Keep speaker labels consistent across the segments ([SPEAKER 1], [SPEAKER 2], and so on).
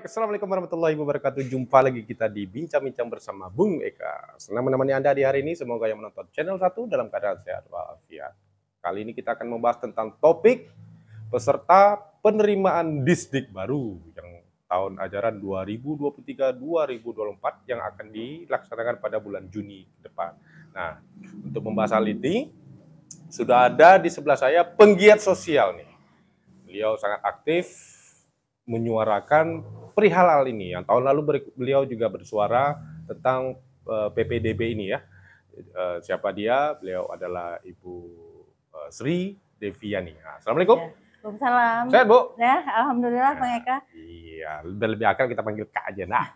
[SPEAKER 1] Assalamualaikum warahmatullahi wabarakatuh. Jumpa lagi kita di Bincang-Bincang bersama Bung Eka. Senang menemani Anda di hari ini. Semoga yang menonton channel 1 dalam keadaan sehat walafiat. Kali ini kita akan membahas tentang topik peserta penerimaan Disdik baru yang tahun ajaran 2023-2024 yang akan dilaksanakan pada bulan Juni ke depan. Nah, untuk membahas hal ini, sudah ada di sebelah saya penggiat sosial nih. Beliau sangat aktif menyuarakan perihal hal ini. Yang tahun lalu beliau juga bersuara tentang PPDB ini ya. Siapa dia? Beliau adalah Ibu Sri Deviani. Nah, Assalamualaikum.
[SPEAKER 2] Ya. Waalaikumsalam.
[SPEAKER 1] Sehat, Bu?
[SPEAKER 2] Ya, alhamdulillah, Bang Eka.
[SPEAKER 1] Iya, lebih akal kita panggil Kak aja. Nah.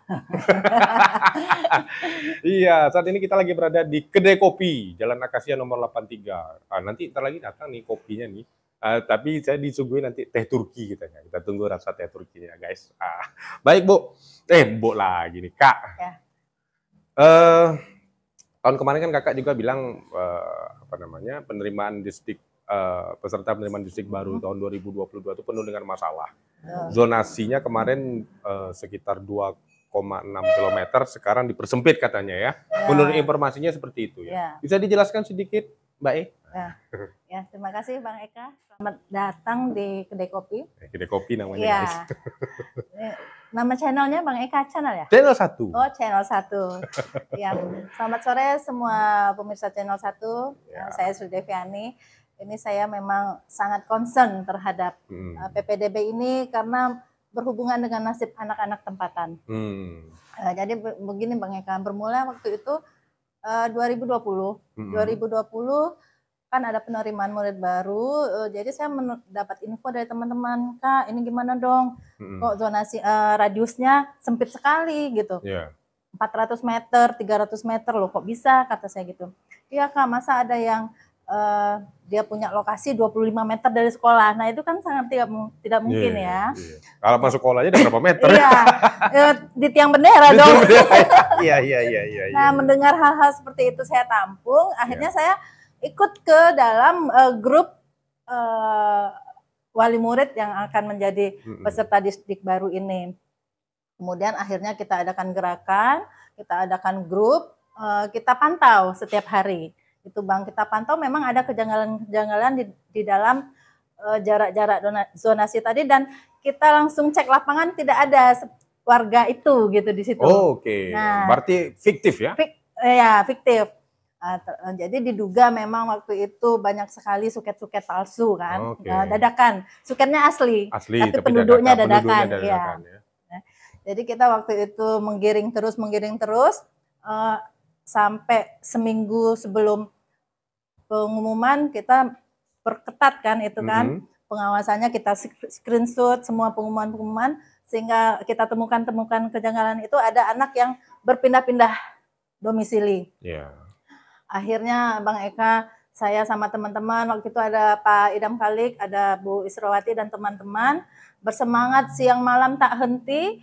[SPEAKER 1] Iya, saat ini kita lagi berada di Kedai Kopi, Jalan Akasia nomor 83. Nanti ntar lagi datang nih kopinya nih. Tapi saya disuguhi nanti teh Turki katanya. Kita tunggu rasa teh Turkinya, guys. Baik, Bu. Bu lagi nih, Kak.
[SPEAKER 2] Ya.
[SPEAKER 1] Tahun kemarin kan Kakak juga bilang penerimaan Disdik peserta penerimaan Disdik baru tahun 2022 itu penuh dengan masalah. Zonasinya kemarin sekitar 2,6 km, sekarang dipersempit katanya ya. Menurut informasinya seperti itu ya. Bisa dijelaskan sedikit, Mbak E?
[SPEAKER 2] Ya, terima kasih Bang Eka. Selamat datang di Kedai Kopi.
[SPEAKER 1] Kedai Kopi namanya,
[SPEAKER 2] ya.
[SPEAKER 1] Guys.
[SPEAKER 2] Nama channelnya Bang Eka Channel ya?
[SPEAKER 1] Channel 1.
[SPEAKER 2] Oh, Channel 1. Ya. Selamat sore semua pemirsa Channel 1. Ya. Saya Sri Deviani. Ini saya memang sangat concern terhadap PPDB ini karena berhubungan dengan nasib anak-anak tempatan. Jadi begini Bang Eka, bermula waktu itu 2020 kan ada penerimaan murid baru, jadi saya mendapat info dari teman-teman, Kak ini gimana dong, kok zonasi radiusnya sempit sekali gitu, 400 meter, 300 meter loh, kok bisa, kata saya gitu. Iya Kak, masa ada yang dia punya lokasi 25 meter dari sekolah, nah itu kan sangat tidak mungkin ya.
[SPEAKER 1] Kalau masuk sekolahnya ada berapa meter?
[SPEAKER 2] Iya, di tiang bendera dong.
[SPEAKER 1] Iya.
[SPEAKER 2] Nah, mendengar hal-hal seperti itu saya tampung, akhirnya saya ikut ke dalam grup wali murid yang akan menjadi peserta Disdik baru ini. Kemudian akhirnya kita adakan gerakan, kita adakan grup, kita pantau setiap hari. Itu Bang, kita pantau memang ada kejanggalan-kejanggalan di dalam jarak-jarak zonasi tadi, dan kita langsung cek lapangan tidak ada warga itu gitu di situ.
[SPEAKER 1] Oke. Nah, berarti fiktif ya?
[SPEAKER 2] Ya, fiktif. Jadi diduga memang waktu itu banyak sekali suket-suket palsu kan, dadakan. Suketnya asli tapi penduduknya dadakan. Ya. Jadi kita waktu itu menggiring terus sampai seminggu sebelum pengumuman kita perketat kan itu kan, pengawasannya kita screenshot semua pengumuman sehingga kita temukan kejanggalan itu, ada anak yang berpindah-pindah domisili. Akhirnya Bang Eka, saya sama teman-teman, waktu itu ada Pak Idam Kalik, ada Bu Israwati dan teman-teman, bersemangat siang malam tak henti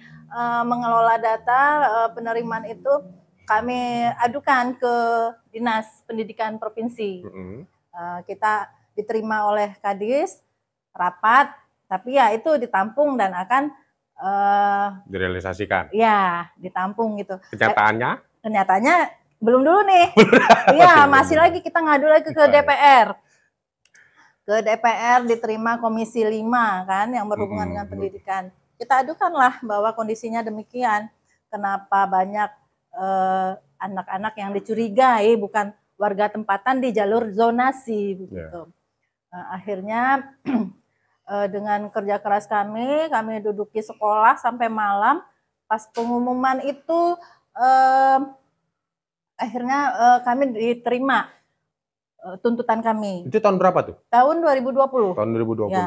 [SPEAKER 2] mengelola data penerimaan itu. Kami adukan ke Dinas Pendidikan Provinsi. Kita diterima oleh Kadis, rapat, tapi ya itu ditampung dan akan
[SPEAKER 1] direalisasikan.
[SPEAKER 2] Ya, ditampung gitu.
[SPEAKER 1] Kenyataannya
[SPEAKER 2] belum dulu nih. Iya, masih lagi kita ngadu lagi ke DPR. Ke DPR diterima Komisi 5 kan yang berhubungan dengan pendidikan. Kita adukanlah bahwa kondisinya demikian. Kenapa banyak anak-anak yang dicurigai bukan warga tempatan di jalur zonasi begitu. Akhirnya dengan kerja keras kami duduki sekolah sampai malam. Pas pengumuman itu akhirnya kami diterima tuntutan kami.
[SPEAKER 1] Itu tahun berapa tuh?
[SPEAKER 2] Tahun 2020.
[SPEAKER 1] Tahun 2020.
[SPEAKER 2] Ya.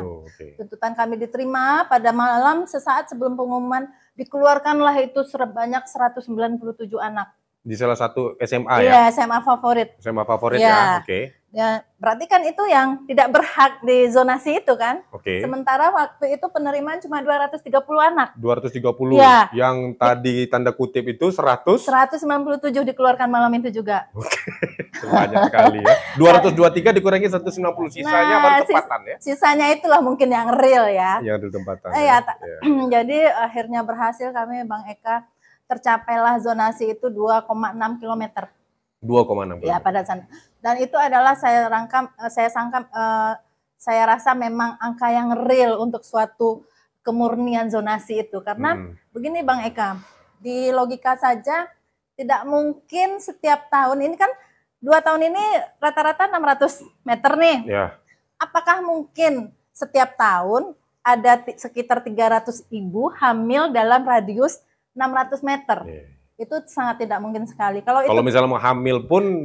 [SPEAKER 2] Tuntutan kami diterima pada malam sesaat sebelum pengumuman, dikeluarkanlah itu sebanyak 197 anak.
[SPEAKER 1] Di salah satu SMA
[SPEAKER 2] ya? Iya, SMA favorit.
[SPEAKER 1] SMA favorit ya, oke.
[SPEAKER 2] Ya, berarti kan itu yang tidak berhak di zonasi itu kan? Sementara waktu itu penerimaan cuma 230 anak.
[SPEAKER 1] 230. Ya. Yang tadi tanda kutip itu
[SPEAKER 2] 197 dikeluarkan malam itu juga.
[SPEAKER 1] Banyak sekali ya. 223 dikurangi 190, sisanya baru tempatan ya.
[SPEAKER 2] Sisanya itulah mungkin yang real ya.
[SPEAKER 1] Yang real tempatan.
[SPEAKER 2] Jadi akhirnya berhasil kami Bang Eka, tercapailah zonasi itu 2,6 km.
[SPEAKER 1] 2,6
[SPEAKER 2] ya pada sana. Dan itu adalah saya rasa memang angka yang real untuk suatu kemurnian zonasi itu. Karena begini Bang Eka, di logika saja tidak mungkin setiap tahun, ini kan 2 tahun ini rata-rata 600 meter nih.
[SPEAKER 1] Ya.
[SPEAKER 2] Apakah mungkin setiap tahun ada sekitar 300 ibu hamil dalam radius 600 meter? Ya. Itu sangat tidak mungkin sekali. Kalau
[SPEAKER 1] misalnya mau hamil pun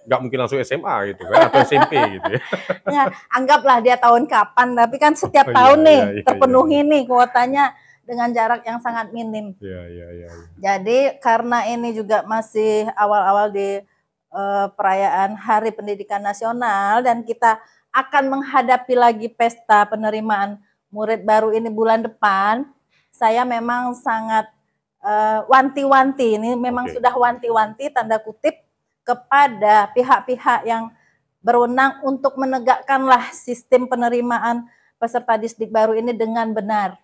[SPEAKER 1] nggak mungkin langsung SMA gitu kan, atau SMP gitu ya.
[SPEAKER 2] Ya, anggaplah dia tahun kapan, tapi kan setiap tahun nih terpenuhi nih kuotanya dengan jarak yang sangat minim.
[SPEAKER 1] Iya.
[SPEAKER 2] Jadi karena ini juga masih awal-awal di perayaan Hari Pendidikan Nasional dan kita akan menghadapi lagi pesta penerimaan murid baru ini bulan depan, saya memang sangat wanti-wanti, ini memang sudah wanti-wanti tanda kutip kepada pihak-pihak yang berwenang untuk menegakkanlah sistem penerimaan peserta didik baru ini dengan benar.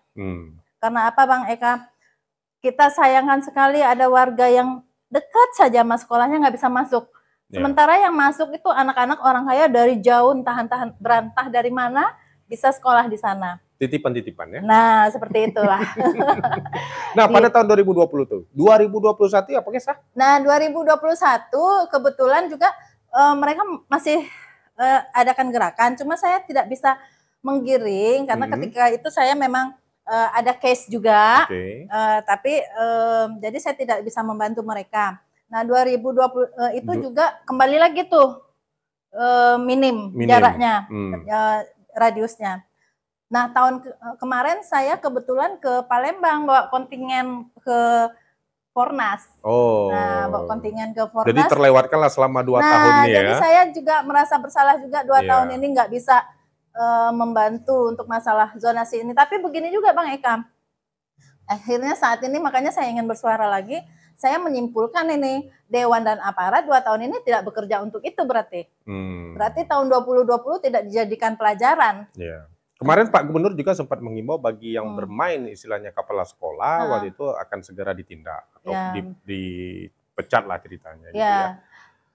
[SPEAKER 2] Karena apa Bang Eka? Kita sayangkan sekali ada warga yang dekat saja mas sekolahnya nggak bisa masuk. Sementara yang masuk itu anak-anak orang kaya dari jauh, entah berantah dari mana bisa sekolah di sana.
[SPEAKER 1] Titipan-titipan ya.
[SPEAKER 2] Nah, seperti itulah.
[SPEAKER 1] Nah, pada tahun 2020 tuh. 2021 apakah sah?
[SPEAKER 2] Nah, 2021 kebetulan juga mereka masih adakan gerakan, cuma saya tidak bisa menggiring karena ketika itu saya memang ada case juga. Tapi jadi saya tidak bisa membantu mereka. Nah, 2020 itu juga kembali lagi tuh minim jaraknya, radiusnya. Nah, tahun kemarin saya kebetulan ke Palembang bawa kontingen ke Fornas. Nah, bawa kontingen ke Fornas.
[SPEAKER 1] Jadi terlewatkanlah selama 2 tahun nih ya.
[SPEAKER 2] Jadi saya juga merasa bersalah juga 2 tahun ini nggak bisa membantu untuk masalah zonasi ini. Tapi begini juga Bang Eka, akhirnya saat ini makanya saya ingin bersuara lagi. Saya menyimpulkan ini Dewan dan aparat 2 tahun ini tidak bekerja untuk itu berarti. Berarti tahun 2020 tidak dijadikan pelajaran.
[SPEAKER 1] Kemarin Pak Gubernur juga sempat mengimbau bagi yang bermain istilahnya kepala sekolah waktu itu akan segera ditindak atau dipecat lah ceritanya. Gitu ya.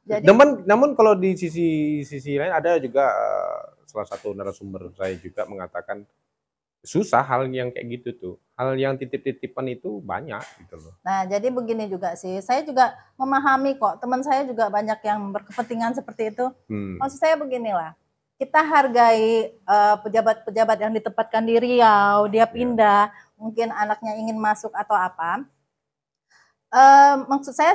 [SPEAKER 1] Jadi, namun kalau di sisi lain ada juga salah satu narasumber saya juga mengatakan susah hal yang kayak gitu tuh. Hal yang titip-titipan itu banyak gitu loh.
[SPEAKER 2] Nah, jadi begini juga sih. Saya juga memahami kok. Teman saya juga banyak yang berkepentingan seperti itu. Maksud saya beginilah. Kita hargai pejabat-pejabat yang ditempatkan di Riau, dia pindah, mungkin anaknya ingin masuk atau apa. Maksud saya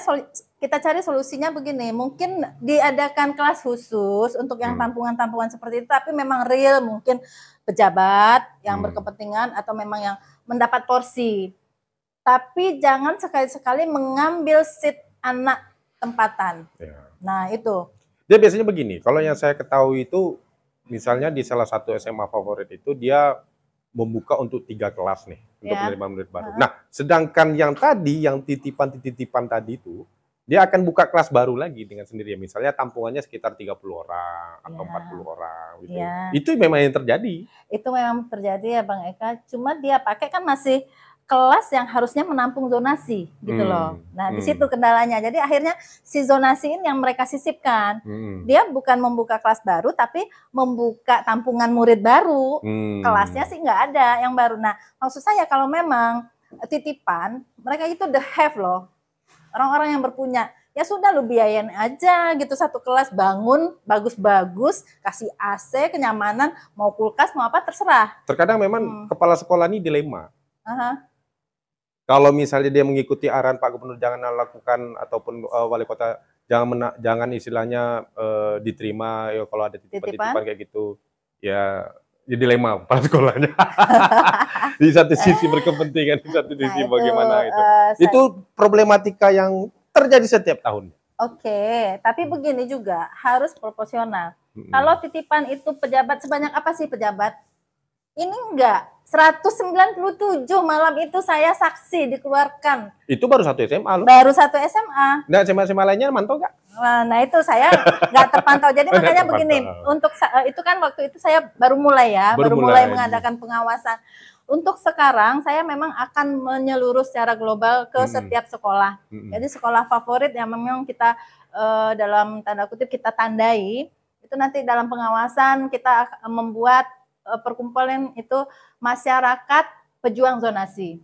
[SPEAKER 2] kita cari solusinya begini, mungkin diadakan kelas khusus untuk yang tampungan-tampungan seperti itu, tapi memang real mungkin pejabat yang berkepentingan atau memang yang mendapat porsi. Tapi jangan sekali-sekali mengambil seat anak tempatan. Nah itu.
[SPEAKER 1] Dia biasanya begini, kalau yang saya ketahui itu, misalnya di salah satu SMA favorit itu dia membuka untuk 3 kelas nih untuk menerima murid baru. Nah, sedangkan yang tadi yang titipan tadi itu dia akan buka kelas baru lagi dengan sendirinya. Misalnya tampungannya sekitar 30 orang atau 40 orang gitu. Itu memang yang terjadi.
[SPEAKER 2] Itu memang terjadi ya Bang Eka. Cuma dia pakai kan masih kelas yang harusnya menampung zonasi gitu loh. Nah, di situ kendalanya. Jadi akhirnya si zonasi ini yang mereka sisipkan. Dia bukan membuka kelas baru tapi membuka tampungan murid baru. Kelasnya sih nggak ada yang baru. Nah, maksud saya kalau memang titipan, mereka itu the have loh. Orang-orang yang berpunya. Ya sudah lu biayain aja gitu satu kelas, bangun bagus-bagus, kasih AC, kenyamanan, mau kulkas, mau apa terserah.
[SPEAKER 1] Terkadang memang kepala sekolah ini dilema. Kalau misalnya dia mengikuti arahan Pak Gubernur jangan lakukan ataupun wali kota jangan istilahnya diterima ya kalau ada titipan kayak gitu ya dilema kepala sekolahnya. Di satu sisi berkepentingan, di satu sisi bagaimana itu. Itu problematika yang terjadi setiap tahun.
[SPEAKER 2] Tapi begini juga harus proporsional. Kalau titipan itu pejabat, sebanyak apa sih pejabat? Ini enggak, 197 malam itu saya saksi dikeluarkan.
[SPEAKER 1] Itu baru satu SMA loh.
[SPEAKER 2] Baru satu SMA.
[SPEAKER 1] Nah, SMA lainnya mantau nggak?
[SPEAKER 2] Nah itu saya nggak terpantau. Jadi makanya begini, untuk itu kan waktu itu saya baru mulai ya, baru mulai mengadakan pengawasan. Untuk sekarang saya memang akan menyeluruh secara global ke setiap sekolah. Jadi sekolah favorit yang memang kita dalam tanda kutip kita tandai, itu nanti dalam pengawasan kita membuat perkumpulan itu masyarakat pejuang zonasi.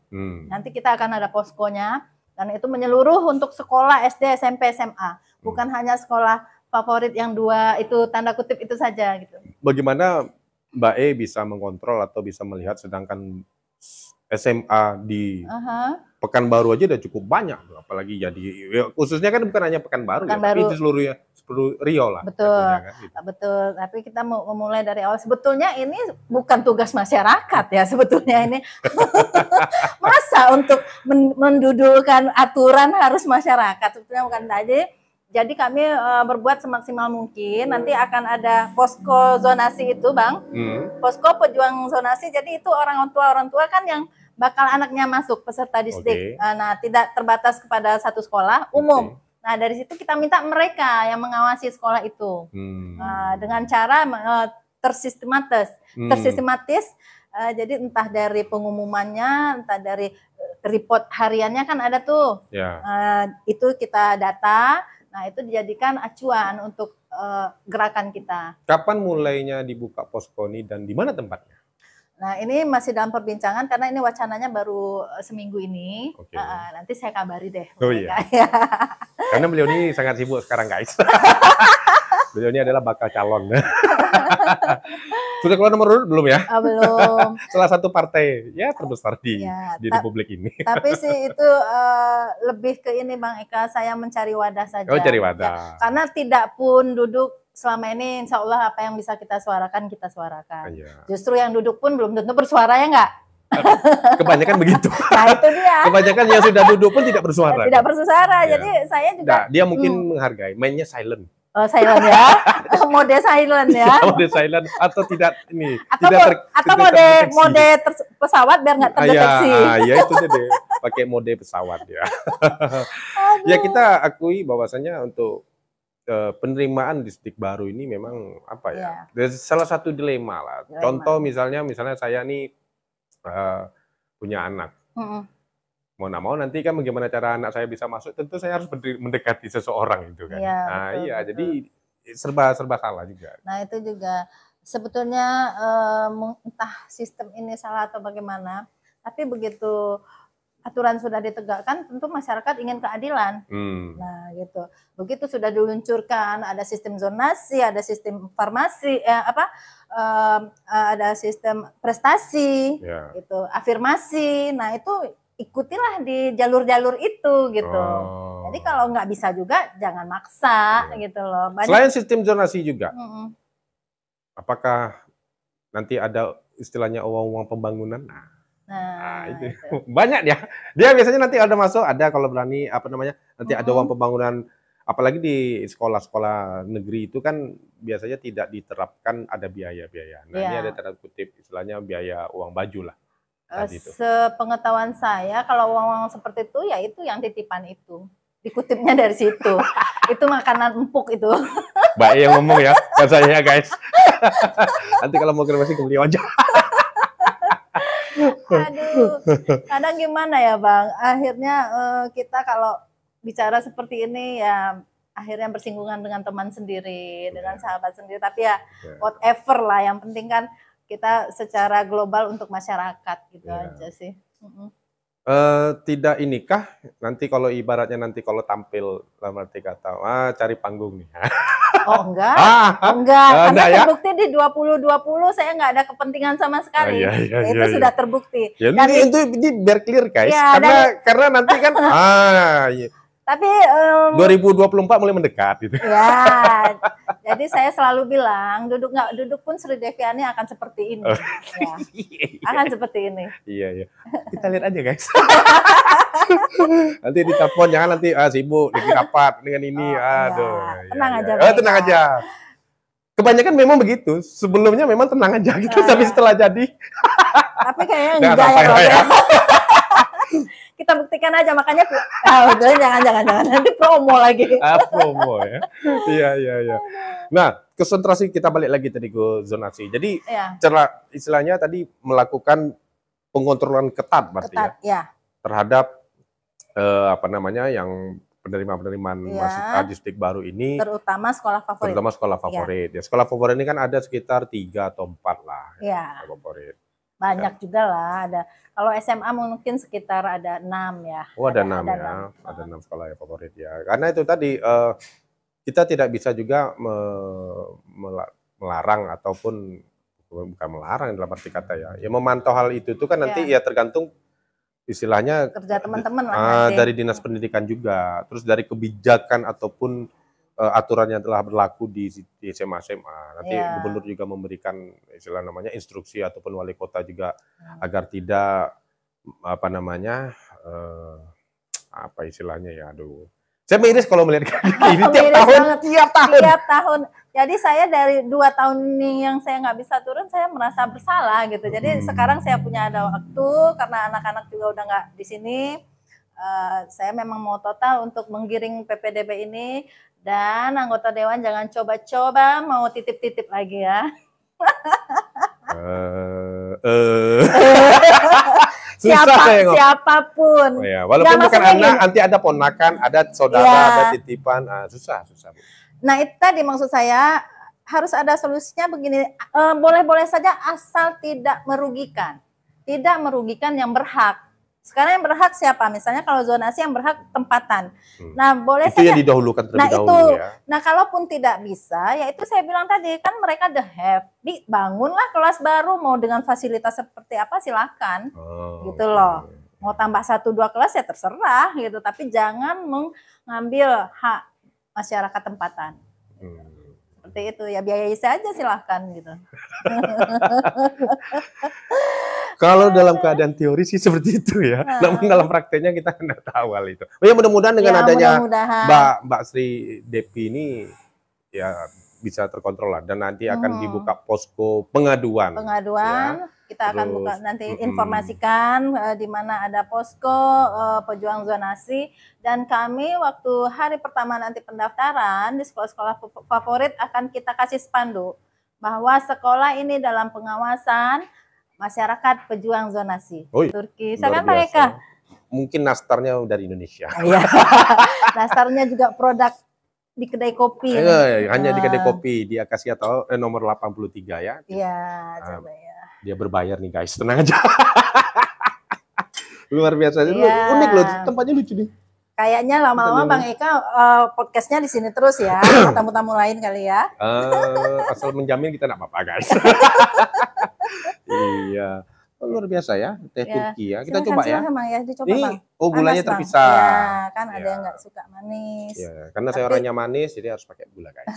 [SPEAKER 2] Nanti kita akan ada poskonya dan itu menyeluruh untuk sekolah SD, SMP, SMA. Bukan hanya sekolah favorit yang 2 itu tanda kutip itu saja gitu.
[SPEAKER 1] Bagaimana Mbak E bisa mengontrol atau bisa melihat sedangkan SMA di Pekanbaru aja udah cukup banyak, apalagi jadi khususnya kan bukan hanya Pekanbaru, tapi di seluruh Riau lah.
[SPEAKER 2] Betul, kan, gitu. Betul. Tapi kita mau memulai dari awal. Sebetulnya ini bukan tugas masyarakat ya, sebetulnya ini masa untuk mendudulkan aturan harus masyarakat. Sebetulnya bukan tadi. Jadi kami berbuat semaksimal mungkin. Nanti akan ada posko zonasi itu, Bang. Posko pejuang zonasi. Jadi itu orang tua kan yang bakal anaknya masuk peserta distrik. Nah, tidak terbatas kepada satu sekolah umum. Nah, dari situ kita minta mereka yang mengawasi sekolah itu. Dengan cara tersistematis. Jadi entah dari pengumumannya, entah dari report hariannya kan ada tuh. Itu kita data. Nah, itu dijadikan acuan untuk gerakan kita.
[SPEAKER 1] Kapan mulainya dibuka posko ini dan di mana tempatnya?
[SPEAKER 2] Nah, ini masih dalam perbincangan karena ini wacananya baru seminggu ini. Nanti saya kabari deh.
[SPEAKER 1] Oh iya. Karena beliau ini sangat sibuk sekarang, guys. Beliau ini adalah bakal calon. Sudah keluar nomor urut belum ya?
[SPEAKER 2] Belum.
[SPEAKER 1] Salah satu partai ya terbesar di Republik ini.
[SPEAKER 2] Tapi sih itu lebih ke ini Bang Eka, saya mencari wadah saja.
[SPEAKER 1] Oh, cari wadah.
[SPEAKER 2] Ya, karena tidak pun duduk selama ini, insya Allah apa yang bisa kita suarakan, kita suarakan. Justru yang duduk pun belum tentu bersuara, ya enggak?
[SPEAKER 1] Kebanyakan begitu.
[SPEAKER 2] Nah, itu dia.
[SPEAKER 1] Kebanyakan yang sudah duduk pun tidak bersuara.
[SPEAKER 2] Tidak bersuara, jadi saya juga.
[SPEAKER 1] Nah, dia mungkin menghargai, mainnya silent.
[SPEAKER 2] Oh, silent ya, mode silent ya.
[SPEAKER 1] Mode silent atau tidak ini.
[SPEAKER 2] Atau mode pesawat biar nggak terdeteksi.
[SPEAKER 1] Ya itu deh, pakai mode pesawat ya. Ya kita akui bahwasanya untuk penerimaan distrik baru ini memang apa ya? Salah satu dilema lah. Contoh misalnya saya nih punya anak. Mau nggak mau nanti kan bagaimana cara anak saya bisa masuk, tentu saya harus mendekati seseorang itu kan. Betul. Jadi serba salah juga.
[SPEAKER 2] Nah itu juga sebetulnya entah sistem ini salah atau bagaimana, tapi begitu aturan sudah ditegakkan, tentu masyarakat ingin keadilan. Nah gitu. Begitu sudah diluncurkan, ada sistem zonasi, ada sistem farmasi, ada sistem prestasi, gitu, afirmasi. Nah itu ikutilah di jalur-jalur itu gitu. Jadi kalau nggak bisa juga jangan maksa gitu loh.
[SPEAKER 1] Selain sistem zonasi juga, apakah nanti ada istilahnya uang pembangunan? Nah itu banyak ya. Dia biasanya nanti ada masuk, ada kalau berani nanti ada uang pembangunan. Apalagi di sekolah-sekolah negeri itu kan biasanya tidak diterapkan ada biaya-biaya. Nah ini ada tanda kutip istilahnya biaya uang baju lah.
[SPEAKER 2] Sepengetahuan saya kalau uang-uang seperti itu ya itu yang titipan itu dikutipnya dari situ. Itu makanan empuk itu.
[SPEAKER 1] Mbak yang ngomong ya, kan saya guys. Nanti kalau mau kremasi ke beliau aja.
[SPEAKER 2] Aduh, kadang gimana ya Bang, akhirnya kita kalau bicara seperti ini ya akhirnya bersinggungan dengan teman sendiri, dengan sahabat sendiri, tapi ya whatever lah, yang penting kan kita secara global untuk masyarakat gitu aja sih.
[SPEAKER 1] Tidak inikah nanti kalau ibaratnya nanti kalau tampil dalam arti kata cari panggung nih.
[SPEAKER 2] Oh enggak, karena terbukti di 2020 saya nggak ada kepentingan sama sekali. Itu sudah terbukti.
[SPEAKER 1] Ya, ini biar clear guys, karena nanti kan
[SPEAKER 2] tapi
[SPEAKER 1] 2024 mulai mendekat gitu.
[SPEAKER 2] Ya, jadi saya selalu bilang duduk pun Sri Deviani akan seperti ini. Akan seperti ini.
[SPEAKER 1] Iya. Kita lihat aja guys. Nanti ditelepon, jangan nanti sibuk, lagi rapat dengan ini. Tenang
[SPEAKER 2] aja.
[SPEAKER 1] Tenang aja. kebanyakan memang begitu. Sebelumnya memang tenang aja gitu, tapi setelah jadi.
[SPEAKER 2] Tapi kayaknya enggak ya. Kita buktikan aja, makanya udah jangan nanti promo lagi.
[SPEAKER 1] Promo ya. Iya. Nah, konsentrasi kita balik lagi tadi ke zonasi. Jadi istilahnya tadi melakukan pengontrolan ketat berarti ya. Terhadap yang penerimaan distrik baru ini,
[SPEAKER 2] terutama sekolah favorit.
[SPEAKER 1] Ya, sekolah favorit ini kan ada sekitar 3 atau 4 lah.
[SPEAKER 2] Ya.
[SPEAKER 1] Favorit.
[SPEAKER 2] Banyak juga lah, ada. Kalau SMA mungkin sekitar ada 6 ya.
[SPEAKER 1] Oh, ada 6 ya. Ada 6 sekolah yang favorit ya. Karena itu tadi kita tidak bisa juga melarang ataupun bukan melarang dalam arti kata ya. Ya memantau hal itu tuh kan nanti ya tergantung istilahnya
[SPEAKER 2] kerja teman-teman lah
[SPEAKER 1] dari dinas pendidikan juga, terus dari kebijakan ataupun aturan yang telah berlaku di SMA. Nanti gubernur juga memberikan istilah namanya instruksi ataupun wali kota juga agar tidak apa istilahnya ya, aduh. Saya miris kalau melihat ini tiap tahun.
[SPEAKER 2] Jadi saya dari 2 tahun ini yang saya nggak bisa turun, saya merasa bersalah gitu. Jadi sekarang saya punya ada waktu karena anak-anak juga udah nggak di sini. Saya memang mau total untuk menggiring PPDB ini, dan anggota dewan jangan coba-coba mau titip-titip lagi ya. Siapapun.
[SPEAKER 1] Ya, walaupun bukan anak, nanti ada ponakan, ada saudara, ada titipan, susah.
[SPEAKER 2] Nah itu tadi maksud saya, harus ada solusinya begini, boleh-boleh saja asal tidak merugikan yang berhak. Sekarang yang berhak siapa? Misalnya kalau zonasi yang berhak tempatan. Nah, boleh
[SPEAKER 1] itu
[SPEAKER 2] saja.
[SPEAKER 1] Yang didahulukan terlebih dahulu ya.
[SPEAKER 2] Nah, kalaupun tidak bisa, ya itu saya bilang tadi, kan mereka the have. Bangunlah kelas baru, mau dengan fasilitas seperti apa silahkan. Gitu loh. Mau tambah 1-2 kelas ya terserah gitu, tapi jangan mengambil hak masyarakat tempatan. Seperti itu ya, biayai saja silahkan gitu.
[SPEAKER 1] Kalau dalam keadaan teori sih seperti itu ya, namun dalam prakteknya kita nggak tahu hal itu. Ya mudah-mudahan dengan adanya Mbak Sri Devi ini ya bisa terkontrol lah, dan nanti akan dibuka posko pengaduan. Ya.
[SPEAKER 2] Kita akan buka nanti informasikan di mana ada posko pejuang zonasi, dan kami waktu hari pertama nanti pendaftaran di sekolah-sekolah favorit akan kita kasih spanduk bahwa sekolah ini dalam pengawasan masyarakat pejuang zonasi. Turki. Saya kan Pak Eka.
[SPEAKER 1] Mungkin nastarnya dari Indonesia.
[SPEAKER 2] Iya. Nastarnya juga produk di kedai kopi.
[SPEAKER 1] Hanya di kedai kopi, di Akasia nomor 83 ya.
[SPEAKER 2] Iya, coba ya.
[SPEAKER 1] Dia berbayar nih guys, tenang aja. Luar biasa. Unik loh, tempatnya lucu nih.
[SPEAKER 2] Kayaknya lama-lama Bang Eka podcastnya di sini terus ya, tamu-tamu lain kali ya.
[SPEAKER 1] Asal menjamin kita nggak apa-apa guys. Iya, luar biasa ya, teh Turki ya. Kita coba ya.
[SPEAKER 2] Dicoba,
[SPEAKER 1] ini,
[SPEAKER 2] Bang.
[SPEAKER 1] Gulanya terpisah.
[SPEAKER 2] Ya, kan ada yang nggak suka manis.
[SPEAKER 1] Ya, karena saya orangnya manis, jadi harus pakai gula guys.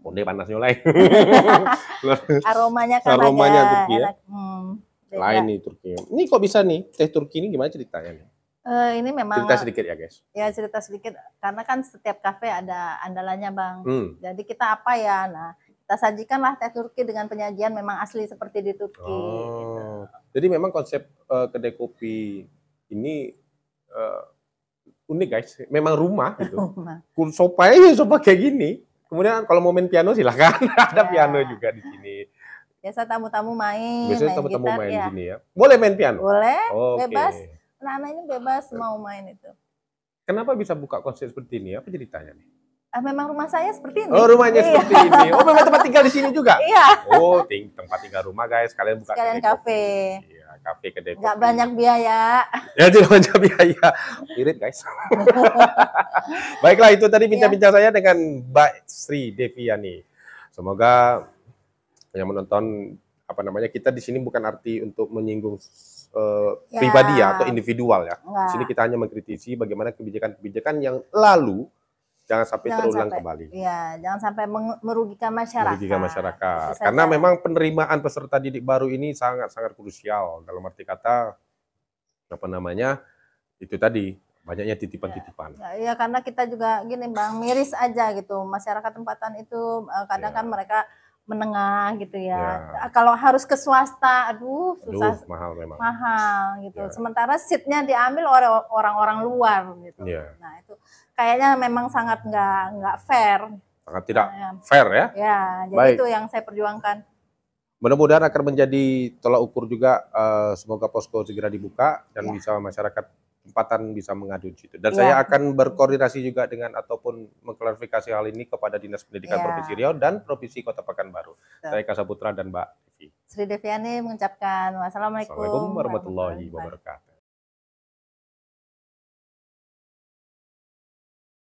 [SPEAKER 1] Onde panasnya lain.
[SPEAKER 2] Aromanya kan
[SPEAKER 1] Turki ya.
[SPEAKER 2] enak.
[SPEAKER 1] Lain nih Turki. Ini kok bisa nih teh Turki ini, gimana ceritanya nih?
[SPEAKER 2] Ini memang
[SPEAKER 1] cerita sedikit ya guys.
[SPEAKER 2] Ya cerita sedikit, karena kan setiap kafe ada andalannya Bang. Jadi kita apa ya? Nah, kita sajikanlah teh Turki dengan penyajian memang asli seperti di Turki. Gitu.
[SPEAKER 1] Jadi memang konsep kedai kopi ini unik guys. Memang rumah gitu. Sofa kayak gini. Kemudian kalau mau main piano silahkan. Ada piano juga di sini.
[SPEAKER 2] Biasa tamu-tamu main.
[SPEAKER 1] Biasanya tamu-tamu main di sini ya. Boleh main piano?
[SPEAKER 2] Boleh, bebas. Anak-anak ini bebas mau main itu.
[SPEAKER 1] Kenapa bisa buka konsep seperti ini? Apa ceritanya nih?
[SPEAKER 2] Memang rumah saya seperti ini.
[SPEAKER 1] Oh, rumahnya seperti ini. Oh, memang tempat tinggal di sini juga?
[SPEAKER 2] Iya.
[SPEAKER 1] Oh, tempat tinggal rumah guys. Kalian buka
[SPEAKER 2] sekalian kafe.
[SPEAKER 1] Iya, kafe kedai kopi.
[SPEAKER 2] Nggak banyak biaya.
[SPEAKER 1] Ya, tidak banyak biaya. Irit guys. Baiklah, itu tadi bincang-bincang saya dengan Mbak Sri Deviani. Semoga yang menonton kita di sini bukan arti untuk menyinggung pribadi ya, atau individual ya. Di sini kita hanya mengkritisi bagaimana kebijakan-kebijakan yang lalu jangan sampai terulang kembali.
[SPEAKER 2] Iya, jangan sampai merugikan masyarakat.
[SPEAKER 1] Merugikan masyarakat. Karena memang penerimaan peserta didik baru ini sangat-sangat krusial dalam arti kata itu tadi Banyaknya titipan-titipan.
[SPEAKER 2] Ya karena kita juga gini Bang, miris aja gitu. Masyarakat tempatan itu kadang kan mereka menengah gitu ya. Kalau harus ke swasta, aduh susah,
[SPEAKER 1] mahal memang.
[SPEAKER 2] Mahal gitu. Sementara seatnya diambil oleh orang-orang luar gitu. Nah itu kayaknya memang sangat nggak fair.
[SPEAKER 1] Sangat tidak fair ya.
[SPEAKER 2] Ya, jadi itu yang saya perjuangkan.
[SPEAKER 1] Mudah-mudahan akan menjadi tolak ukur juga, semoga posko segera dibuka dan bisa masyarakat tempatan bisa mengadu di situ. Dan saya akan berkoordinasi juga dengan ataupun mengklarifikasi hal ini kepada Dinas Pendidikan Provinsi Riau dan Provinsi Kota Pekanbaru. Saya Kasaputra dan Mbak Devi.
[SPEAKER 2] Sri Deviani mengucapkan wassalamualaikum
[SPEAKER 1] warahmatullahi wabarakatuh.